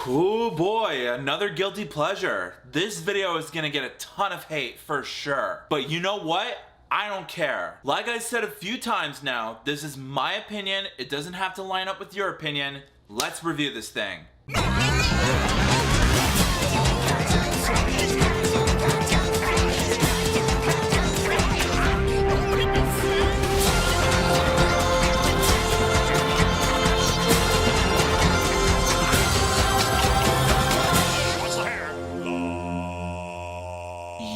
Oh boy, another guilty pleasure. This video is gonna get a ton of hate for sure. But you know what? I don't care. Like I said a few times now, this is my opinion. It doesn't have to line up with your opinion. Let's review this thing.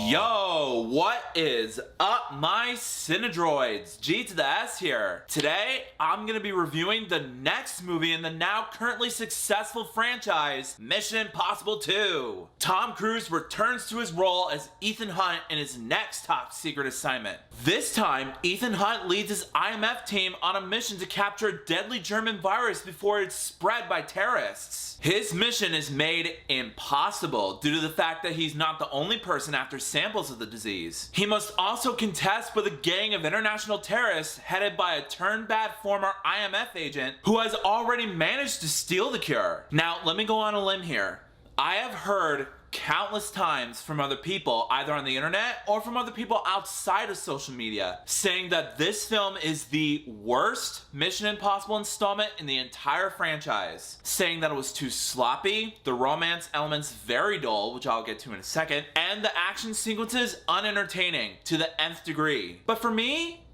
Yo, what is up, my Cinedroids? G to the S here. Today, I'm gonna be reviewing the next movie in the now currently successful franchise, Mission Impossible 2. Tom Cruise returns to his role as Ethan Hunt in his next top secret assignment. This time, Ethan Hunt leads his IMF team on a mission to capture a deadly German virus before it's spread by terrorists. His mission is made impossible due to the fact that he's not the only person after samples of the disease. He must also contest with a gang of international terrorists headed by a turned-bad former IMF agent who has already managed to steal the cure. Now, let me go on a limb here. I have heard countless times from other people, either on the internet or from other people outside of social media, saying that this film is the worst Mission Impossible installment in the entire franchise. Saying that it was too sloppy, the romance elements very dull, which I'll get to in a second, and the action sequences unentertaining to the nth degree. But for me,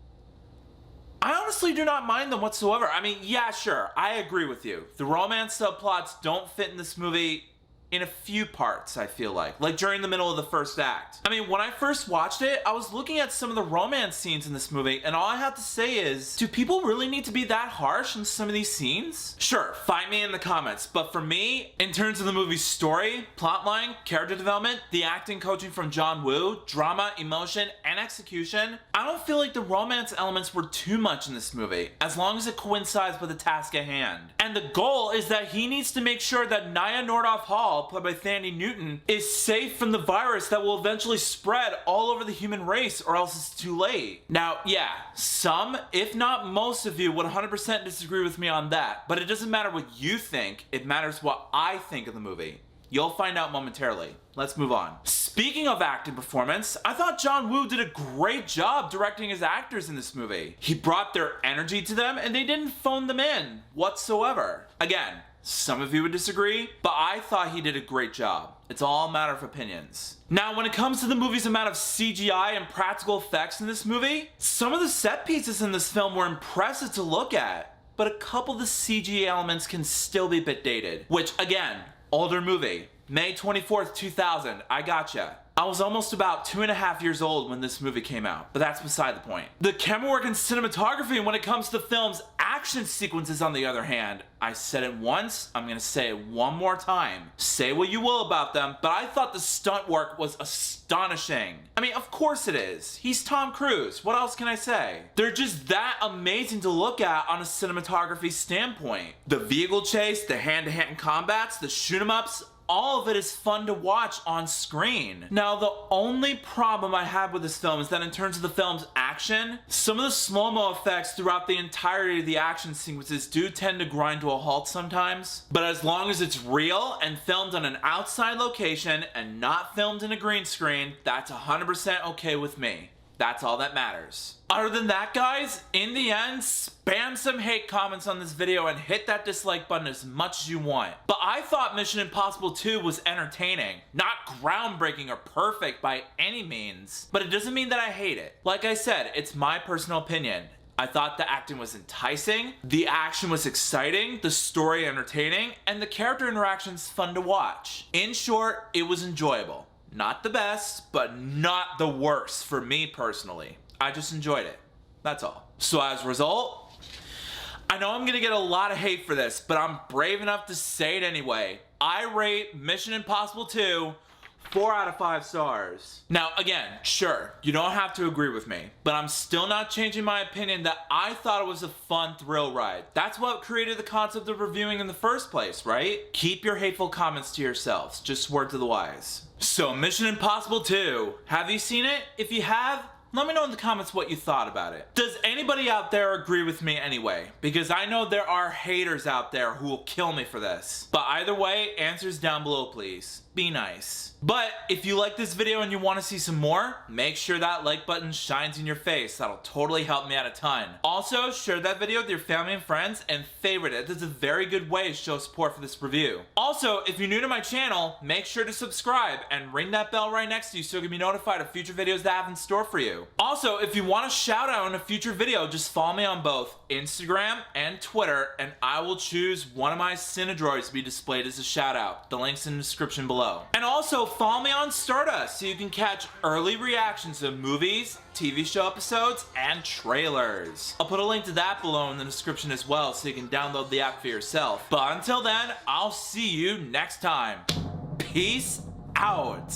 I honestly do not mind them whatsoever. I mean, yeah, sure, I agree with you. The romance subplots don't fit in this movie in a few parts, I feel like during the middle of the first act. I mean, when I first watched it, I was looking at some of the romance scenes in this movie, and all I have to say is, do people really need to be that harsh in some of these scenes? Sure, fight me in the comments, but for me, in terms of the movie's story, plotline, character development, the acting coaching from John Woo, drama, emotion, and execution, I don't feel like the romance elements were too much in this movie, as long as it coincides with the task at hand. And the goal is that he needs to make sure that Nyah Nordoff-Hall, played by Thandie Newton, is safe from the virus that will eventually spread all over the human race, or else it's too late. Now, yeah, some, if not most of you, would 100% disagree with me on that, but it doesn't matter what you think, it matters what I think of the movie. You'll find out momentarily. Let's move on. Speaking of acting performance, I thought John Woo did a great job directing his actors in this movie. He brought their energy to them and they didn't phone them in whatsoever. Again, some of you would disagree, but I thought he did a great job. It's all a matter of opinions. Now, when it comes to the movie's amount of CGI and practical effects in this movie, some of the set pieces in this film were impressive to look at, but a couple of the CG elements can still be a bit dated. Which, again, older movie. May 24th, 2000, I gotcha. I was almost about 2.5 years old when this movie came out, but that's beside the point. The camera work and cinematography when it comes to the film's action sequences, on the other hand, I said it once, I'm gonna say it one more time. Say what you will about them, but I thought the stunt work was astonishing. I mean, of course it is. He's Tom Cruise. What else can I say? They're just that amazing to look at on a cinematography standpoint. The vehicle chase, the hand-to-hand combats, the shoot-em-ups, all of it is fun to watch on screen. Now, the only problem I have with this film is that in terms of the film's action, some of the slow-mo effects throughout the entirety of the action sequences do tend to grind to a halt sometimes. But as long as it's real and filmed on an outside location and not filmed in a green screen, that's 100% okay with me. That's all that matters. Other than that, guys, in the end, spam some hate comments on this video and hit that dislike button as much as you want. But I thought Mission Impossible 2 was entertaining. Not groundbreaking or perfect by any means, but it doesn't mean that I hate it. Like I said, it's my personal opinion. I thought the acting was enticing, the action was exciting, the story entertaining, and the character interactions fun to watch. In short, it was enjoyable. Not the best, but not the worst for me personally. I just enjoyed it. That's all. So as a result, I know I'm gonna get a lot of hate for this, but I'm brave enough to say it anyway. I rate Mission Impossible 2 4 out of 5 stars. Now, again, sure, you don't have to agree with me, but I'm still not changing my opinion that I thought it was a fun thrill ride. That's what created the concept of reviewing in the first place, right? Keep your hateful comments to yourselves. Just word to the wise. So, Mission Impossible 2. Have you seen it? If you have, Let me know in the comments what you thought about it. Does anybody out there agree with me anyway? Because I know there are haters out there who will kill me for this. But either way, answers down below please. Be nice. But if you like this video and you want to see some more, make sure that like button shines in your face. That'll totally help me out a ton. Also, share that video with your family and friends and favorite it. This is a very good way to show support for this review. Also, if you're new to my channel, make sure to subscribe and ring that bell right next to you so you can be notified of future videos that I have in store for you. Also, if you want a shout out in a future video, just follow me on both Instagram and Twitter and I will choose one of my Cinedroids to be displayed as a shout out. The link's in the description below. And also follow me on Stardust so you can catch early reactions to movies, TV show episodes, and trailers. I'll put a link to that below in the description as well so you can download the app for yourself. But until then, I'll see you next time. Peace out.